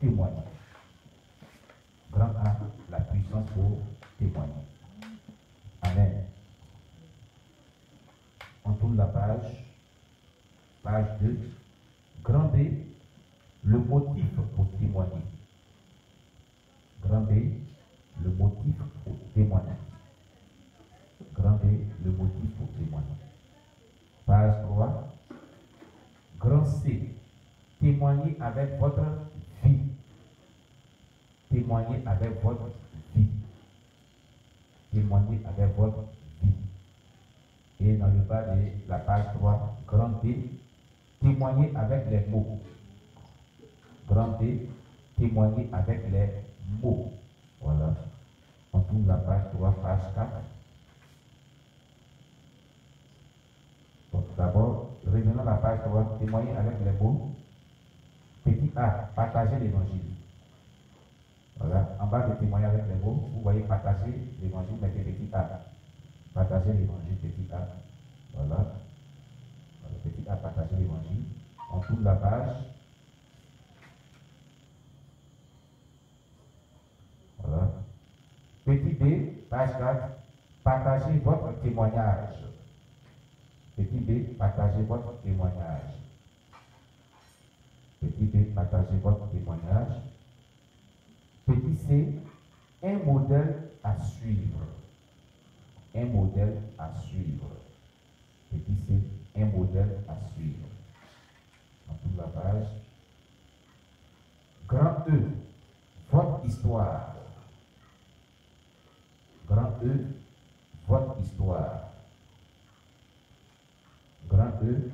témoigner. Grand A, la puissance pour témoigner. Amen. On tourne la page. Page 2. Grand B, le motif pour témoigner. Grand B, le motif pour témoigner. Grand B, le motif pour témoigner. Page 3. Grand C, témoigner avec votre vie. Témoigner avec votre vie. Témoigner avec votre vie. Et dans le bas de la page 3, grand D, témoigner avec les mots. Grand D, témoigner avec les mots. Voilà. On tourne la page 3, page 4. Donc d'abord, revenons à la page 3, témoigner avec les mots. Petit A, partager l'évangile. Voilà. En bas de témoigner avec les mots, vous voyez partager l'évangile, mettez petit A. Partager l'évangile, petit A. Voilà. Petit A, partager l'évangile. On tourne la page. Voilà. Petit B, page 4, partagez votre témoignage. Petit B, partagez votre témoignage. Petit B, partagez votre témoignage. Petit C, un modèle à suivre. Un modèle à suivre. Petit C, un modèle à suivre. On tourne la page. Grand E, votre histoire. Grand E, votre histoire. Grand E,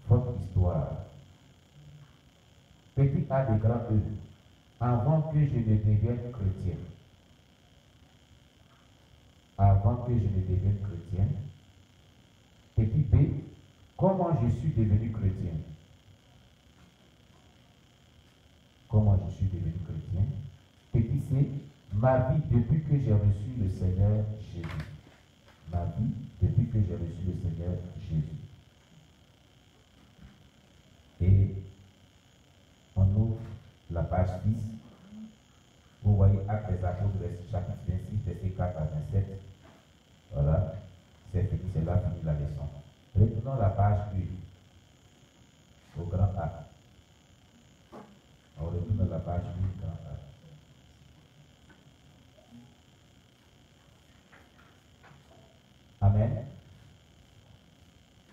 votre histoire. Petit A de grand E, avant que je ne devienne chrétien. Avant que je ne devienne chrétien. Petit B, comment je suis devenu chrétien. Comment je suis devenu chrétien. Petit C, ma vie depuis que j'ai reçu le Seigneur Jésus. Ma vie depuis que j'ai reçu le Seigneur Jésus. Et on ouvre la page 6. Vous voyez Actes des Apôtres, chapitre 26, verset 4 à 27. Voilà. C'est fini, c'est là fini la leçon. Retournons la page 1. Au grand A. On retourne la page 1, grand A. Amen.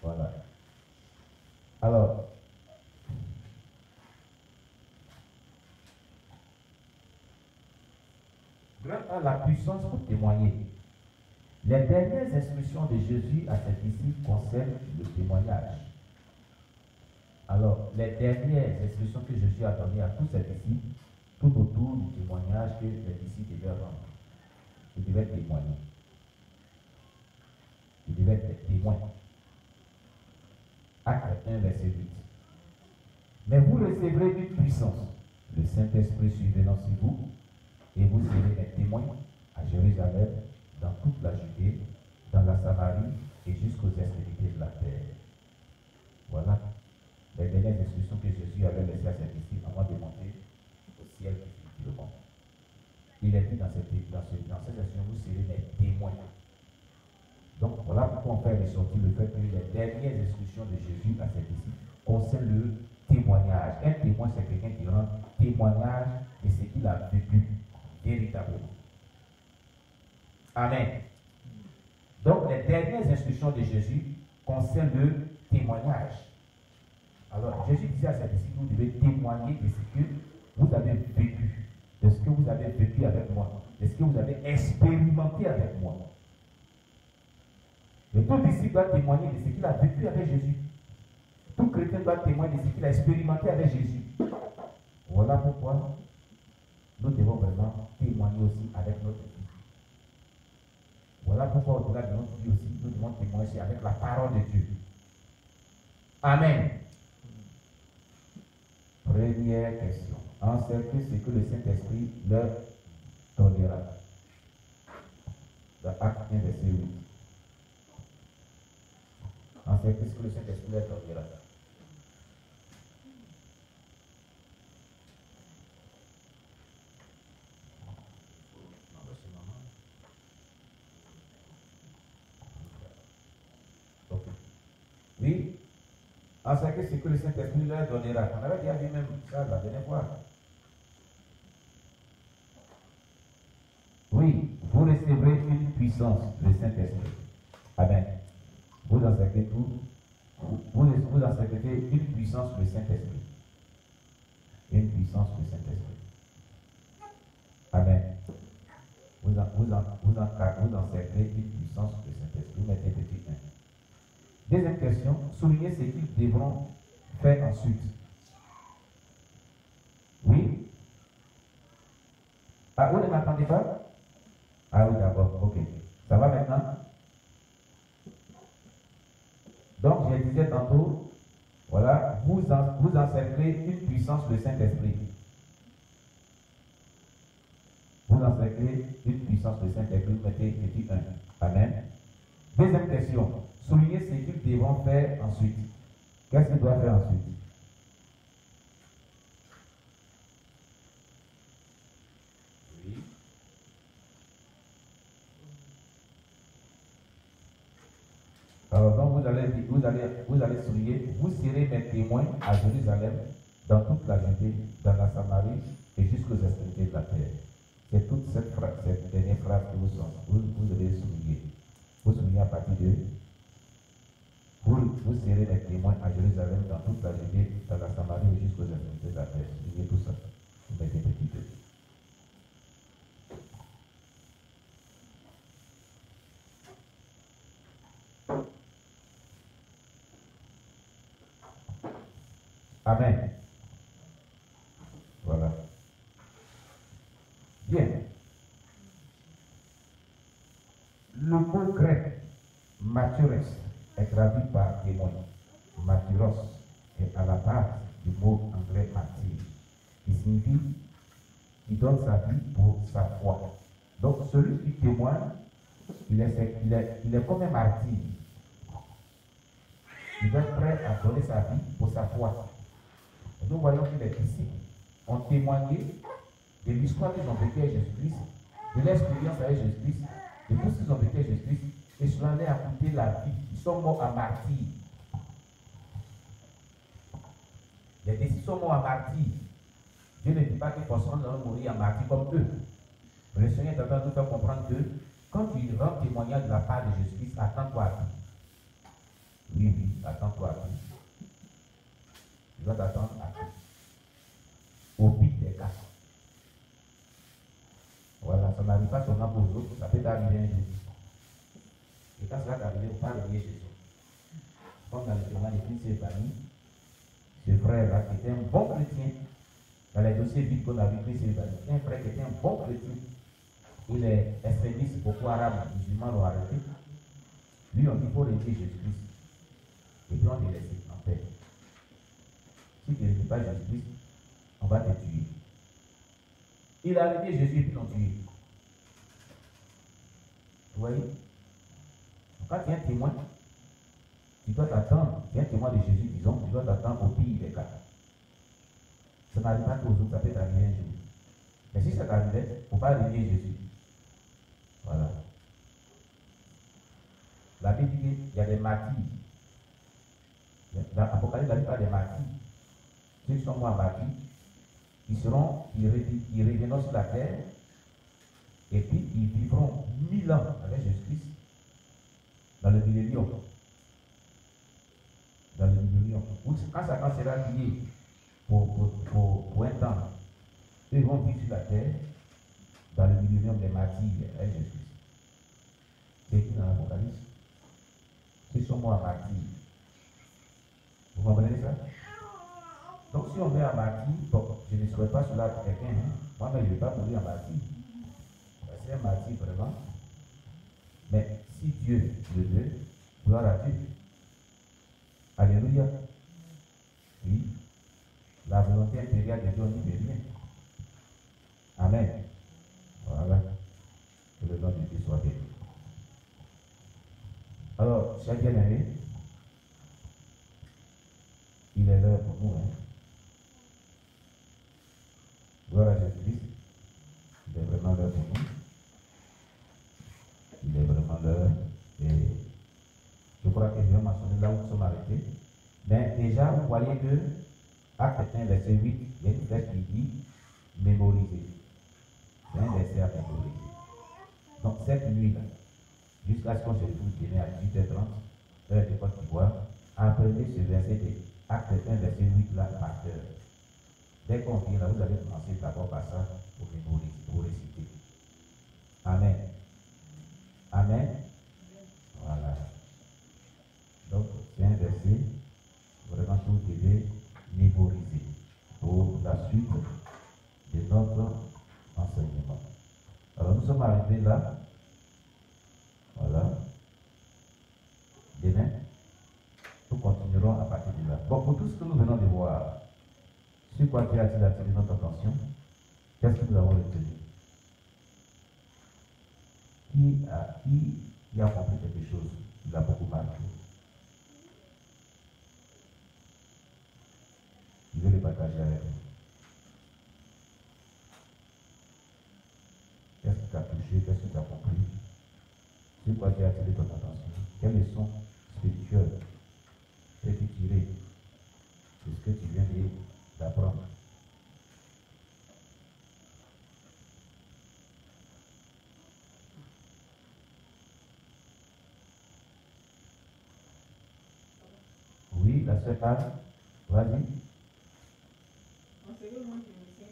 Voilà. Alors, grand A, la puissance pour témoigner. Les dernières instructions de Jésus à ses disciples concernent le témoignage. Alors, les dernières instructions que Jésus a données à tous ses disciples, tout autour du témoignage que les disciples devaient rendre. Ils devaient témoigner. Ils devaient être témoins. Acte 1, verset 8. Mais vous recevrez une puissance. Le Saint-Esprit survenant sur vous, et vous serez des témoins à Jérusalem, dans toute la Judée, dans la Samarie et jusqu'aux extrémités de la terre. Voilà les dernières instructions que Jésus avait laissées à ses disciples avant de monter au ciel définitivement. Il est dit dans cette instruction, vous serez des témoins. Donc voilà pourquoi on fait ressortir le fait que les dernières instructions de Jésus à ses disciples concernent le témoignage. Un témoin, c'est quelqu'un qui rend témoignage de ce qu'il a vécu véritablement. Amen. Donc les dernières instructions de Jésus concernent le témoignage. Alors Jésus disait à ses disciples, vous devez témoigner de ce que vous avez vécu, de ce que vous avez vécu avec moi, de ce que vous avez expérimenté avec moi. Et tout disciple doit témoigner de ce qu'il a vécu avec Jésus. Tout chrétien doit témoigner de ce qu'il a expérimenté avec Jésus. Voilà pourquoi nous devons vraiment témoigner aussi avec notre vie. Voilà pourquoi au-delà de notre vie aussi, nous devons témoigner aussi avec la parole de Dieu. Amen. Première question. Encerclez ce que le Saint-Esprit leur donnera. Dans Acte 1, verset 8. Encerclez ce que le Saint-Esprit leur donnera. encercler ce que le Saint-Esprit leur donnera. On avait déjà vu même ça la dernière fois. Oui, vous recevrez une puissance, le Saint-Esprit. Amen. Vous encerclez tout. Vous encerclez une puissance, le Saint-Esprit. Une puissance, le Saint-Esprit. Amen. Vous encerclez une puissance, le Saint-Esprit. Vous mettez petit 1. Deuxième question, soulignez ce qu'ils devront faire ensuite. Oui? Ah, vous ne m'entendez pas? Ah oui, d'accord, ok. Ça va maintenant? Donc, je disais tantôt, voilà, vous encerclez une puissance de Saint-Esprit. Vous encerclez une puissance de Saint-Esprit, mettez petit 1. Amen. Deuxième question, soulignez ce qu'ils devront faire ensuite. Qu'est-ce qu'ils doivent faire ensuite? Oui. Alors donc vous allez souligner, vous serez mes témoins à Jérusalem, dans toute la Judée, dans la Samarie et jusqu'aux extrémités de la terre. C'est toute cette dernière phrase que vous devez souligner. Vous soulignez à partir de vous serez mes témoins à Jérusalem, dans toute la Judée, dans la Samarie et jusqu'aux extrémités de la terre. Soulignez tout ça. Vous mettez petit 2. Amen. Voilà. Bien. Le mot grec martyros est traduit par témoin. Martyros est à la base du mot anglais martyr, qui signifie qui donne sa vie pour sa foi. Donc celui qui témoigne, il est comme un martyr. Il doit être prêt à donner sa vie pour sa foi. Et nous voyons que les disciples ont témoigné de l'histoire qu'ils ont vécue avec Jésus-Christ, de l'expérience avec Jésus-Christ, de tout ce qu'ils ont vécu avec Jésus-Christ, et cela leur a coûté la vie. Ils sont morts à martyr. Les disciples sont morts à martyr. Dieu ne dit pas que forcément nous allons mourir à martyr comme eux. Mais le Seigneur est en train de nous faire comprendre que quand tu rends témoignage de la part de Jésus-Christ, attends-toi à tout. Oui, attends-toi à tout. Tu dois t'attendre à tout. Au pire des cas. Voilà, ça n'arrive pas seulement pour vous autres, ça peut arriver un jour. Et quand cela t'arrive, il ne faut pas renier Jésus. Comme dans le témoignage de Christ et famille, ce frère-là qui était un bon chrétien, dans les dossiers vides qu'on a vu, Christ et famille, un frère qui était un bon chrétien, il est extrémiste, Boko Haram, musulmans l'ont arrêté. Lui, on dit qu'il faut renier Jésus-Christ. Et puis on te laisse en paix. Si tu ne renies pas Jésus-Christ, on va te tuer. Il a renié Jésus et puis l'ont tué. Vous voyez? Quand tu es un témoin, tu dois t'attendre, tu es un témoin de Jésus, disons, tu dois t'attendre au pire des cas. Ça n'arrive pas toujours, ça peut t'arriver un jour. Mais si ça t'arrivait, il ne faut pas renier Jésus. Voilà. La Bible dit qu'il y a des martyrs. Dans l'Apocalypse, la Bible parle des martyrs. Ceux qui sont morts martyrs, ils reviendront sur la terre et puis ils vivront 1000 ans avec Jésus-Christ dans le millénium. Dans le millénium. Quand Satan sera lié pour un temps, eux vont vivre sur la terre dans le millénium des martyrs avec Jésus-Christ. C'est écrit dans l'Apocalypse. Ceux sont morts martyrs. Vous comprenez ça? Donc si on met un martyr, bon, je ne souhaite pas cela pour quelqu'un, hein. Moi-même je ne vais pas mourir en martyr. C'est un martyr vraiment. Mais si Dieu le veut, gloire à Dieu. Alléluia. Oui. La volonté impériale de Dieu n'y fait rien. Amen. Voilà. Que le nom de Dieu soit béni. Alors, chers bien-aimés, il est l'heure pour nous, hein. Gloire à Jésus-Christ. Il est vraiment l'heure pour nous. Il est vraiment l'heure. Et je crois que je vais mentionner là où nous sommes arrêtés. Mais déjà, Déjà, vous voyez que, Acte 1, verset 8, il y a une flèche qui dit mémoriser. C'est un verset à mémoriser. Donc, cette nuit-là, jusqu'à ce qu'on se retrouve demain à 18h30, heure de Côte d'Ivoire, apprenez ce verset de Acte 1, verset 8 là par cœur. Dès qu'on vient là, vous allez commencer d'abord par ça pour mémoriser, pour réciter. Amen. Amen. Voilà. Donc, c'est un verset vraiment que vous devez mémoriser pour la suite de notre enseignement. Alors, nous sommes arrivés là. Voilà. Demain, nous continuerons à partir de là. Bon, pour tout ce que nous venons de voir, sur quoi Dieu a-t-il attiré notre attention? Qu'est-ce que nous avons retenu? Qui a compris quelque chose? Il a beaucoup marqué. Je vais le partager avec vous. Qu'est-ce qui t'a touché? Qu'est-ce que tu as compris? Sur quoi Dieu a attiré ton attention? Quelle leçon spirituelle peux-tu tirer de ce que tu viens d'apprendre? Oui, la sœur Anne, vas-y. Enseignement clinicien,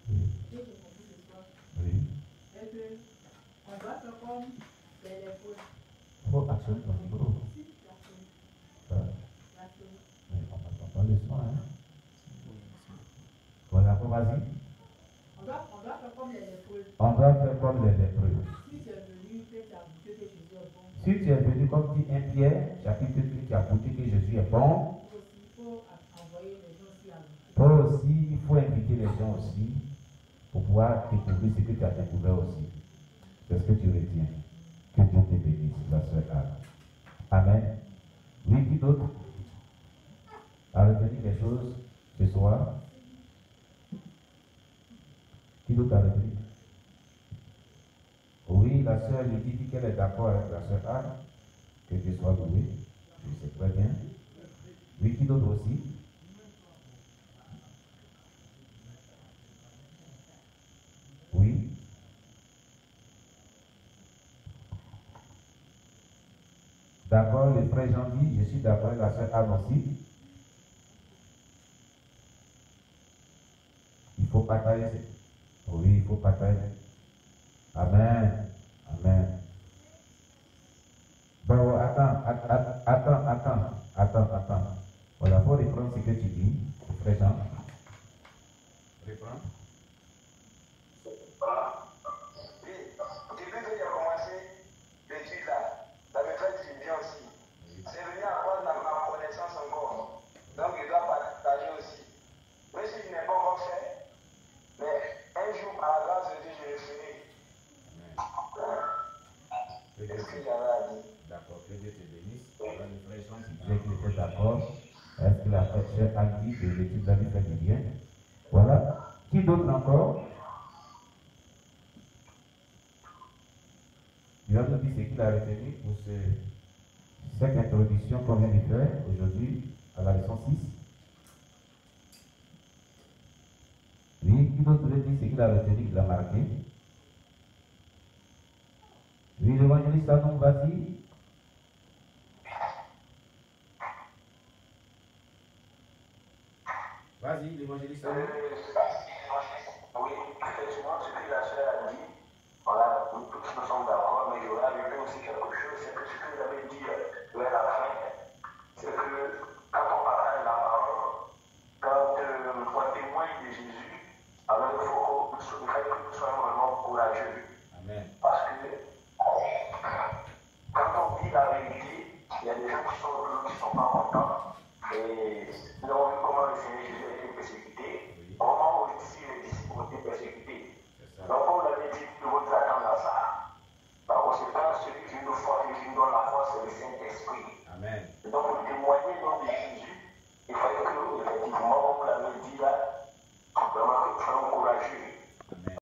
Oui. ce que j'ai compris ce soir, Oui. est qu'on doit faire comme les faux. Faut actionner ton micro. Ça. Mais on n'entend pas le son, hein? Voilà, vas-y. On doit faire comme les lépreux. On doit faire comme les lépreux. Si tu es venu, que tu as goûté que Jésus est bon. Si tu es venu comme dit 1 Pierre, chapitre 3, tu as goûté que Jésus est bon. Il faut envoyer les gens aussi à goûter. Toi aussi, il faut inviter les gens aussi pour pouvoir découvrir ce que tu as découvert aussi. C'est ce que tu retiens. Que Dieu te bénisse, la sœur Anne. Amen. Oui, qui d'autre a retenu quelque chose ce soir? Qui d'autre a retenu? Oui, la sœur Lydie dit qu'elle est d'accord avec la sœur Anne. Que Dieu soit loué. Je sais très bien. Oui, qui d'autre aussi? Oui. D'accord, le frère Jean dit, je suis d'accord avec la sœur Anne aussi. Il faut partager. Oui, il faut partager. Amen. Amen. Bon, attends. Voilà, il faut reprendre ce que tu dis, le frère Jean. Reprends. Oui, depuis que j'ai commencé l'étude là, ça me fait du bien aussi. C'est venu apprendre ma connaissance encore. Donc je dois partager aussi. Même si je n'ai pas encore fait, mais un jour par la grâce de Dieu, je le ferai. Est-ce qu'il y avait à dire? D'accord, que Dieu te bénisse. Alors, le frère Jean qui disait qu'il était d'accord. Est-ce que la sœur a dit que l'étude la vie fait du bien? Voilà. Qui d'autre encore? Il va nous dire ce qu'il a retenu pour cette introduction qu'on vient de faire aujourd'hui à la leçon 6. Oui, qui d'autre veut dire ce qu'il a retenu, qu'il a marqué? Oui, l'évangéliste Anon, vas-y. Vas-y, l'évangéliste Anon.